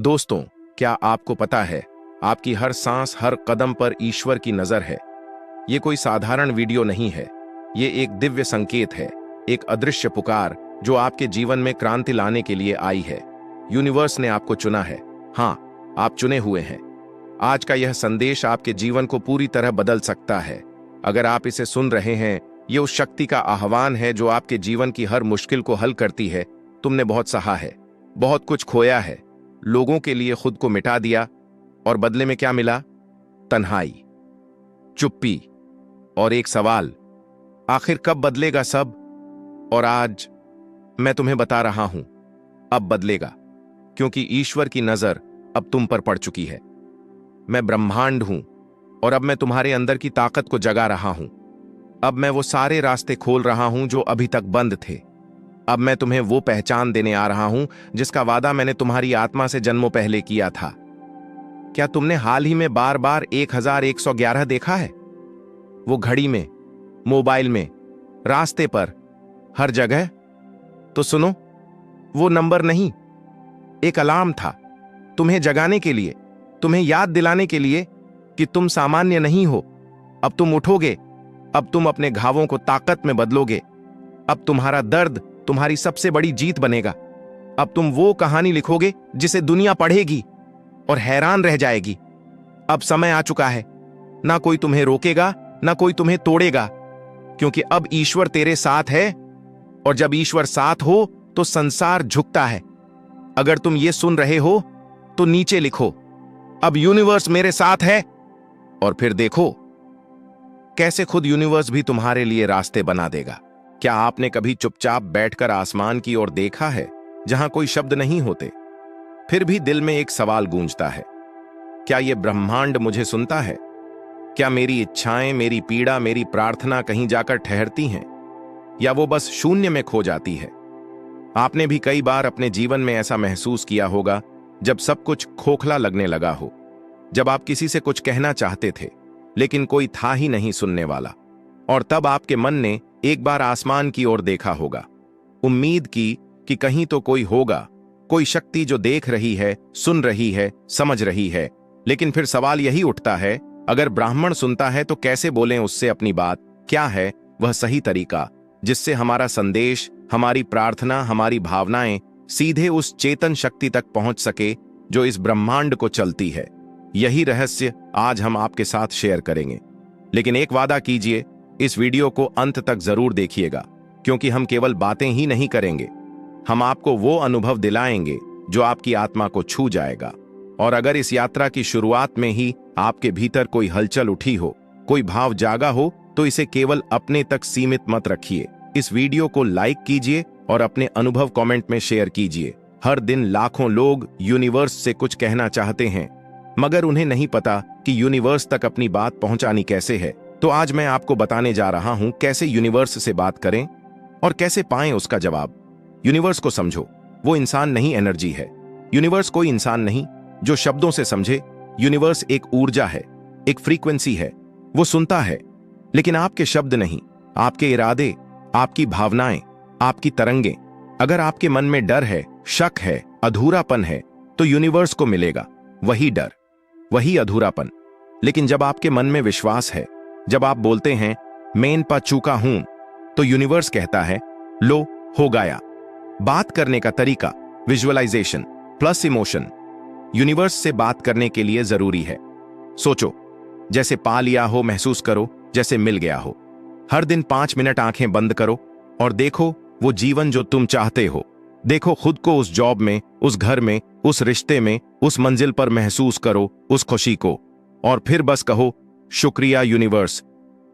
दोस्तों, क्या आपको पता है, आपकी हर सांस, हर कदम पर ईश्वर की नजर है। ये कोई साधारण वीडियो नहीं है, ये एक दिव्य संकेत है, एक अदृश्य पुकार जो आपके जीवन में क्रांति लाने के लिए आई है। यूनिवर्स ने आपको चुना है। हाँ, आप चुने हुए हैं। आज का यह संदेश आपके जीवन को पूरी तरह बदल सकता है। अगर आप इसे सुन रहे हैं, ये उस शक्ति का आह्वान है जो आपके जीवन की हर मुश्किल को हल करती है। तुमने बहुत सहा है, बहुत कुछ खोया है, लोगों के लिए खुद को मिटा दिया, और बदले में क्या मिला? तन्हाई, चुप्पी और एक सवाल, आखिर कब बदलेगा सब? और आज मैं तुम्हें बता रहा हूं, अब बदलेगा, क्योंकि ईश्वर की नजर अब तुम पर पड़ चुकी है। मैं ब्रह्मांड हूं और अब मैं तुम्हारे अंदर की ताकत को जगा रहा हूं। अब मैं वो सारे रास्ते खोल रहा हूं जो अभी तक बंद थे। अब मैं तुम्हें वो पहचान देने आ रहा हूं जिसका वादा मैंने तुम्हारी आत्मा से जन्मों पहले किया था। क्या तुमने हाल ही में बार बार 1111 देखा है? वो घड़ी में, मोबाइल में, रास्ते पर, हर जगह? तो सुनो, वो नंबर नहीं, एक अलार्म था, तुम्हें जगाने के लिए, तुम्हें याद दिलाने के लिए कि तुम सामान्य नहीं हो। अब तुम उठोगे, अब तुम अपने घावों को ताकत में बदलोगे। अब तुम्हारा दर्द तुम्हारी सबसे बड़ी जीत बनेगा। अब तुम वो कहानी लिखोगे जिसे दुनिया पढ़ेगी और हैरान रह जाएगी। अब समय आ चुका है, ना कोई तुम्हें रोकेगा, ना कोई तुम्हें तोड़ेगा, क्योंकि अब ईश्वर तेरे साथ है, और जब ईश्वर साथ हो तो संसार झुकता है। अगर तुम ये सुन रहे हो तो नीचे लिखो, अब यूनिवर्स मेरे साथ है, और फिर देखो कैसे खुद यूनिवर्स भी तुम्हारे लिए रास्ते बना देगा। क्या आपने कभी चुपचाप बैठकर आसमान की ओर देखा है, जहां कोई शब्द नहीं होते, फिर भी दिल में एक सवाल गूंजता है, क्या यह ब्रह्मांड मुझे सुनता है? क्या मेरी इच्छाएं, मेरी पीड़ा, मेरी प्रार्थना कहीं जाकर ठहरती हैं, या वो बस शून्य में खो जाती है? आपने भी कई बार अपने जीवन में ऐसा महसूस किया होगा, जब सब कुछ खोखला लगने लगा हो, जब आप किसी से कुछ कहना चाहते थे लेकिन कोई था ही नहीं सुनने वाला, और तब आपके मन ने एक बार आसमान की ओर देखा होगा, उम्मीद की कि कहीं तो कोई होगा, कोई शक्ति जो देख रही है, सुन रही है, समझ रही है। लेकिन फिर सवाल यही उठता है, अगर ब्राह्मण सुनता है तो कैसे बोलें उससे अपनी बात? क्या है वह सही तरीका जिससे हमारा संदेश, हमारी प्रार्थना, हमारी भावनाएं सीधे उस चेतन शक्ति तक पहुंच सके जो इस ब्रह्मांड को चलती है? यही रहस्य आज हम आपके साथ शेयर करेंगे। लेकिन एक वादा कीजिए, इस वीडियो को अंत तक जरूर देखिएगा, क्योंकि हम केवल बातें ही नहीं करेंगे, हम आपको वो अनुभव दिलाएंगे जो आपकी आत्मा को छू जाएगा। और अगर इस यात्रा की शुरुआत में ही आपके भीतर कोई हलचल उठी हो, कोई भाव जागा हो, तो इसे केवल अपने तक सीमित मत रखिए। इस वीडियो को लाइक कीजिए और अपने अनुभव कमेंट में शेयर कीजिए। हर दिन लाखों लोग यूनिवर्स से कुछ कहना चाहते हैं, मगर उन्हें नहीं पता कि यूनिवर्स तक अपनी बात पहुंचानी कैसे है। तो आज मैं आपको बताने जा रहा हूं कैसे यूनिवर्स से बात करें और कैसे पाएं उसका जवाब। यूनिवर्स को समझो, वो इंसान नहीं, एनर्जी है। यूनिवर्स कोई इंसान नहीं जो शब्दों से समझे। यूनिवर्स एक ऊर्जा है, एक फ्रीक्वेंसी है। वो सुनता है, लेकिन आपके शब्द नहीं, आपके इरादे, आपकी भावनाएं, आपकी तरंगें। अगर आपके मन में डर है, शक है, अधूरापन है, तो यूनिवर्स को मिलेगा वही डर, वही अधूरापन। लेकिन जब आपके मन में विश्वास है, जब आप बोलते हैं मैं इन पा चुका हूं, तो यूनिवर्स कहता है लो, हो गया। बात करने का तरीका, विजुअलाइजेशन प्लस इमोशन। यूनिवर्स से बात करने के लिए जरूरी है, सोचो जैसे पा लिया हो, महसूस करो जैसे मिल गया हो। हर दिन 5 मिनट आंखें बंद करो और देखो वो जीवन जो तुम चाहते हो। देखो खुद को उस जॉब में, उस घर में, उस रिश्ते में, उस मंजिल पर महसूस करो उस खुशी को, और फिर बस कहो शुक्रिया यूनिवर्स,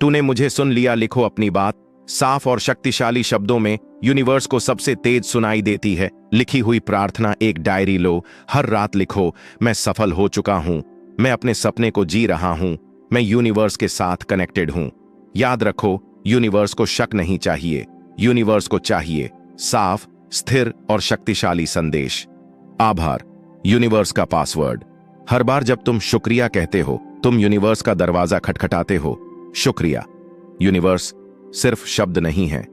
तूने मुझे सुन लिया। लिखो अपनी बात साफ और शक्तिशाली शब्दों में। यूनिवर्स को सबसे तेज सुनाई देती है लिखी हुई प्रार्थना। एक डायरी लो, हर रात लिखो, मैं सफल हो चुका हूं, मैं अपने सपने को जी रहा हूं, मैं यूनिवर्स के साथ कनेक्टेड हूं। याद रखो, यूनिवर्स को शक नहीं चाहिए, यूनिवर्स को चाहिए साफ, स्थिर और शक्तिशाली संदेश। आभार, यूनिवर्स का पासवर्ड। हर बार जब तुम शुक्रिया कहते हो, तुम यूनिवर्स का दरवाजा खटखटाते हो। शुक्रिया। यूनिवर्स सिर्फ शब्द नहीं है,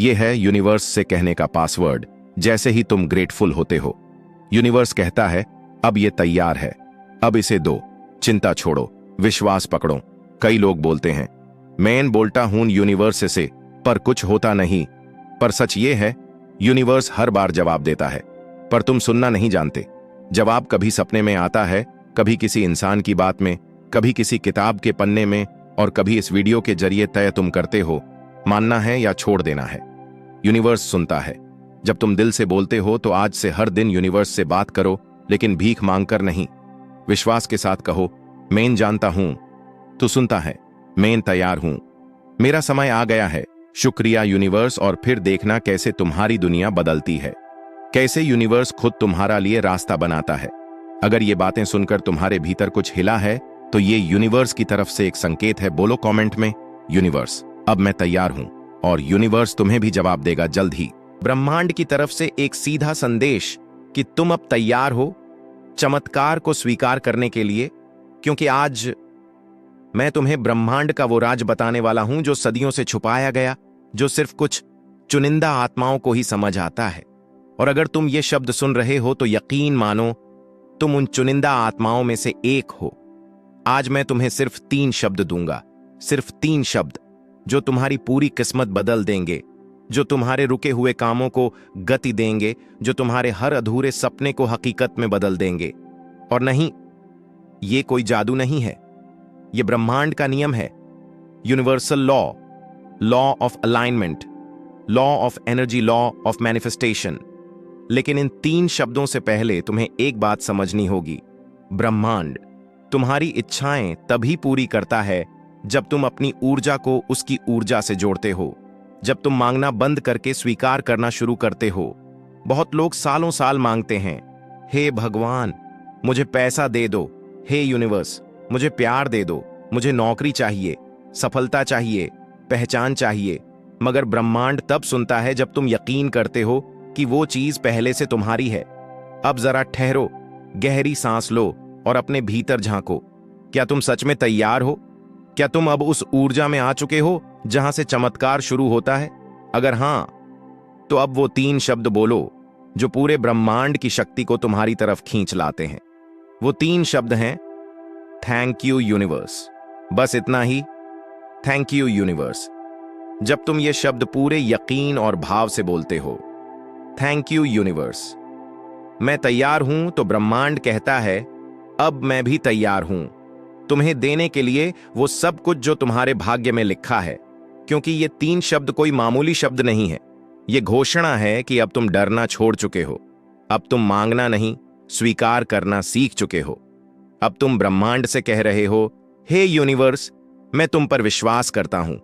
यह है यूनिवर्स से कहने का पासवर्ड। जैसे ही तुम ग्रेटफुल होते हो, यूनिवर्स कहता है अब ये तैयार है, अब इसे दो। चिंता छोड़ो, विश्वास पकड़ो। कई लोग बोलते हैं मैं बोलता हूं यूनिवर्स से, पर कुछ होता नहीं। पर सच ये है, यूनिवर्स हर बार जवाब देता है, पर तुम सुनना नहीं जानते। जवाब कभी सपने में आता है, कभी किसी इंसान की बात में, कभी किसी किताब के पन्ने में, और कभी इस वीडियो के जरिए तय तुम करते हो मानना है या छोड़ देना है। यूनिवर्स सुनता है। जब तुम दिल से बोलते हो तो आज से हर दिन यूनिवर्स से बात करो, लेकिन भीख मांगकर नहीं। विश्वास के साथ कहो, मैं जानता हूं तू सुनता है, मैं तैयार हूं, मेरा समय आ गया है। शुक्रिया यूनिवर्स, और फिर देखना कैसे तुम्हारी दुनिया बदलती है, कैसे यूनिवर्स खुद तुम्हारा लिए रास्ता बनाता है। अगर ये बातें सुनकर तुम्हारे भीतर कुछ हिला है तो ये यूनिवर्स की तरफ से एक संकेत है। बोलो कमेंट में, यूनिवर्स अब मैं तैयार हूं, और यूनिवर्स तुम्हें भी जवाब देगा जल्द ही। ब्रह्मांड की तरफ से एक सीधा संदेश कि तुम अब तैयार हो चमत्कार को स्वीकार करने के लिए, क्योंकि आज मैं तुम्हें ब्रह्मांड का वो राज बताने वाला हूं जो सदियों से छुपाया गया, जो सिर्फ कुछ चुनिंदा आत्माओं को ही समझ आता है। और अगर तुम ये शब्द सुन रहे हो तो यकीन मानो तुम उन चुनिंदा आत्माओं में से एक हो। आज मैं तुम्हें सिर्फ 3 शब्द दूंगा, सिर्फ 3 शब्द जो तुम्हारी पूरी किस्मत बदल देंगे, जो तुम्हारे रुके हुए कामों को गति देंगे, जो तुम्हारे हर अधूरे सपने को हकीकत में बदल देंगे। और नहीं, ये कोई जादू नहीं है, ये ब्रह्मांड का नियम है, universal law, law of alignment, law of energy, law of manifestation. लेकिन इन 3 शब्दों से पहले तुम्हें एक बात समझनी होगी। ब्रह्मांड तुम्हारी इच्छाएं तभी पूरी करता है जब तुम अपनी ऊर्जा को उसकी ऊर्जा से जोड़ते हो, जब तुम मांगना बंद करके स्वीकार करना शुरू करते हो। बहुत लोग सालों साल मांगते हैं, हे भगवान मुझे पैसा दे दो, हे यूनिवर्स मुझे प्यार दे दो, मुझे नौकरी चाहिए, सफलता चाहिए, पहचान चाहिए। मगर ब्रह्मांड तब सुनता है जब तुम यकीन करते हो कि वो चीज पहले से तुम्हारी है। अब जरा ठहरो, गहरी सांस लो और अपने भीतर झांको। क्या तुम सच में तैयार हो? क्या तुम अब उस ऊर्जा में आ चुके हो जहां से चमत्कार शुरू होता है? अगर हां, तो अब वो 3 शब्द बोलो जो पूरे ब्रह्मांड की शक्ति को तुम्हारी तरफ खींच लाते हैं। वो 3 शब्द हैं, थैंक यू यूनिवर्स। बस इतना ही, थैंक यू यूनिवर्स। जब तुम ये शब्द पूरे यकीन और भाव से बोलते हो, थैंक यू यूनिवर्स, मैं तैयार हूं, तो ब्रह्मांड कहता है अब मैं भी तैयार हूं तुम्हें देने के लिए वो सब कुछ जो तुम्हारे भाग्य में लिखा है। क्योंकि ये 3 शब्द कोई मामूली शब्द नहीं है, ये घोषणा है कि अब तुम डरना छोड़ चुके हो, अब तुम मांगना नहीं स्वीकार करना सीख चुके हो। अब तुम ब्रह्मांड से कह रहे हो, हे यूनिवर्स मैं तुम पर विश्वास करता हूं,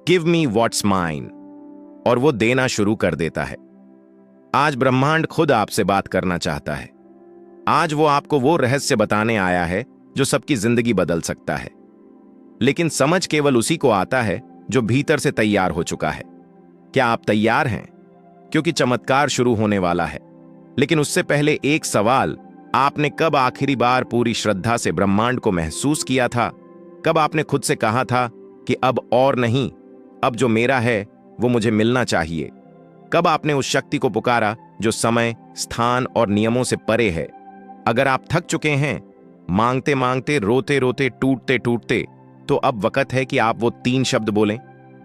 गिव मी व्हाट्स माइन, और वो देना शुरू कर देता है। आज ब्रह्मांड खुद आपसे बात करना चाहता है। आज वो आपको वो रहस्य बताने आया है जो सबकी जिंदगी बदल सकता है। लेकिन समझ केवल उसी को आता है जो भीतर से तैयार हो चुका है। क्या आप तैयार हैं? क्योंकि चमत्कार शुरू होने वाला है। लेकिन उससे पहले एक सवाल, आपने कब आखिरी बार पूरी श्रद्धा से ब्रह्मांड को महसूस किया था? कब आपने खुद से कहा था कि अब और नहीं, अब जो मेरा है वो मुझे मिलना चाहिए? कब आपने उस शक्ति को पुकारा जो समय, स्थान और नियमों से परे है? अगर आप थक चुके हैं, मांगते मांगते, रोते रोते, टूटते टूटते, तो अब वक्त है कि आप वो 3 शब्द बोलें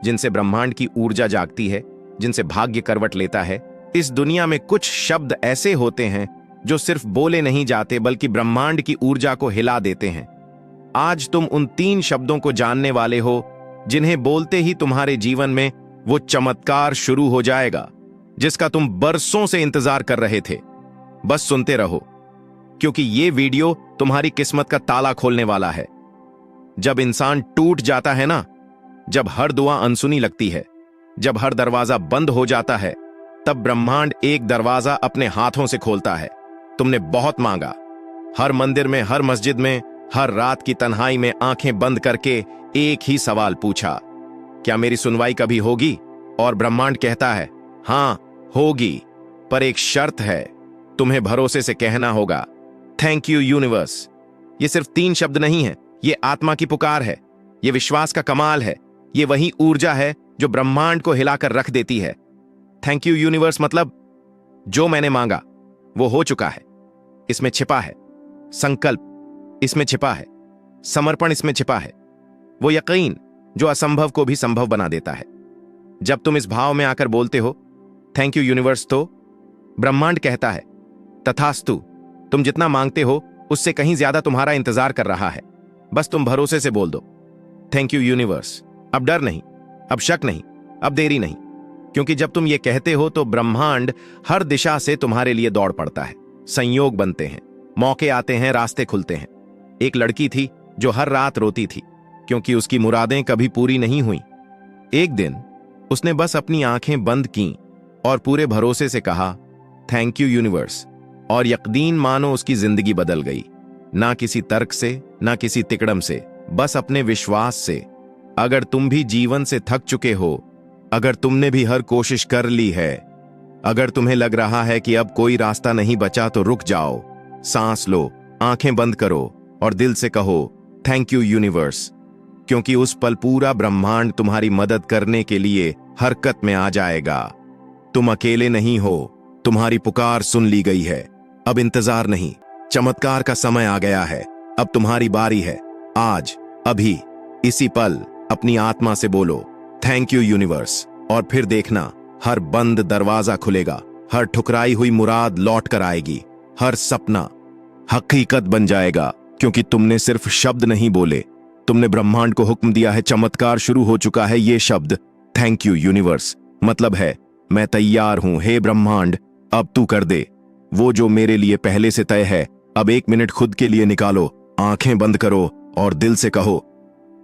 जिनसे ब्रह्मांड की ऊर्जा जागती है, जिनसे भाग्य करवट लेता है। इस दुनिया में कुछ शब्द ऐसे होते हैं जो सिर्फ बोले नहीं जाते बल्कि ब्रह्मांड की ऊर्जा को हिला देते हैं। आज तुम उन 3 शब्दों को जानने वाले हो जिन्हें बोलते ही तुम्हारे जीवन में वो चमत्कार शुरू हो जाएगा जिसका तुम बरसों से इंतजार कर रहे थे। बस सुनते रहो, क्योंकि ये वीडियो तुम्हारी किस्मत का ताला खोलने वाला है। जब इंसान टूट जाता है ना, जब हर दुआ अनसुनी लगती है, जब हर दरवाजा बंद हो जाता है, तब ब्रह्मांड एक दरवाजा अपने हाथों से खोलता है। तुमने बहुत मांगा, हर मंदिर में, हर मस्जिद में, हर रात की तन्हाई में आंखें बंद करके एक ही सवाल पूछा, क्या मेरी सुनवाई कभी होगी? और ब्रह्मांड कहता है, हां होगी, पर एक शर्त है, तुम्हें भरोसे से कहना होगा, थैंक यू यूनिवर्स। ये सिर्फ 3 शब्द नहीं है, ये आत्मा की पुकार है, ये विश्वास का कमाल है, ये वही ऊर्जा है जो ब्रह्मांड को हिलाकर रख देती है। थैंक यू यूनिवर्स मतलब जो मैंने मांगा वो हो चुका है, इसमें छिपा है संकल्प इसमें छिपा है, समर्पण इसमें छिपा है, वो यकीन जो असंभव को भी संभव बना देता है। जब तुम इस भाव में आकर बोलते हो थैंक यू यूनिवर्स, तो ब्रह्मांड कहता है तथास्तु, तुम जितना मांगते हो उससे कहीं ज्यादा तुम्हारा इंतजार कर रहा है। बस तुम भरोसे से बोल दो थैंक यू यूनिवर्स। अब डर नहीं, अब शक नहीं, अब देरी नहीं, क्योंकि जब तुम ये कहते हो तो ब्रह्मांड हर दिशा से तुम्हारे लिए दौड़ पड़ता है। संयोग बनते हैं, मौके आते हैं, रास्ते खुलते हैं। एक लड़की थी जो हर रात रोती थी क्योंकि उसकी मुरादें कभी पूरी नहीं हुई। एक दिन उसने बस अपनी आंखें बंद कीं और पूरे भरोसे से कहा थैंक यू यूनिवर्स, और यकीन मानो उसकी जिंदगी बदल गई। ना किसी तर्क से, ना किसी तिकड़म से, बस अपने विश्वास से। अगर तुम भी जीवन से थक चुके हो, अगर तुमने भी हर कोशिश कर ली है, अगर तुम्हें लग रहा है कि अब कोई रास्ता नहीं बचा, तो रुक जाओ, सांस लो, आंखें बंद करो और दिल से कहो थैंक यू यूनिवर्स, क्योंकि उस पल पूरा ब्रह्मांड तुम्हारी मदद करने के लिए हरकत में आ जाएगा। तुम अकेले नहीं हो, तुम्हारी पुकार सुन ली गई है। अब इंतजार नहीं, चमत्कार का समय आ गया है। अब तुम्हारी बारी है। आज, अभी, इसी पल अपनी आत्मा से बोलो थैंक यू यूनिवर्स, और फिर देखना हर बंद दरवाजा खुलेगा, हर ठुकराई हुई मुराद लौट कर आएगी, हर सपना हकीकत बन जाएगा, क्योंकि तुमने सिर्फ शब्द नहीं बोले, तुमने ब्रह्मांड को हुक्म दिया है। चमत्कार शुरू हो चुका है। ये शब्द थैंक यू यूनिवर्स मतलब है मैं तैयार हूं, हे ब्रह्मांड, अब तू कर दे वो जो मेरे लिए पहले से तय है। अब 1 मिनट खुद के लिए निकालो, आंखें बंद करो और दिल से कहो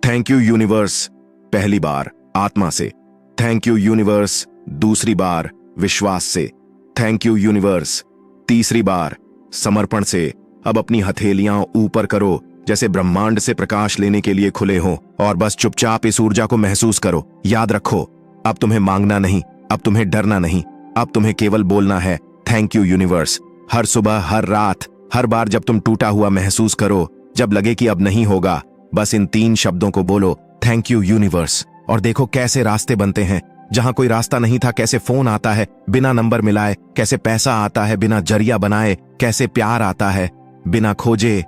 थैंक यू यूनिवर्स। पहली बार आत्मा से थैंक यू यूनिवर्स, दूसरी बार विश्वास से थैंक यू यूनिवर्स, तीसरी बार समर्पण से। अब अपनी हथेलियां ऊपर करो जैसे ब्रह्मांड से प्रकाश लेने के लिए खुले हो, और बस चुपचाप इस ऊर्जा को महसूस करो। याद रखो, अब तुम्हें मांगना नहीं, अब तुम्हें डरना नहीं, अब तुम्हें केवल बोलना है थैंक यू यूनिवर्स। हर सुबह, हर रात, हर बार जब तुम टूटा हुआ महसूस करो, जब लगे कि अब नहीं होगा, बस इन 3 शब्दों को बोलो थैंक यू यूनिवर्स, और देखो कैसे रास्ते बनते हैं। जहां कोई रास्ता नहीं था, कैसे फोन आता है बिना नंबर मिलाए, कैसे पैसा आता है बिना जरिया बनाए, कैसे प्यार आता है बिना खोजे,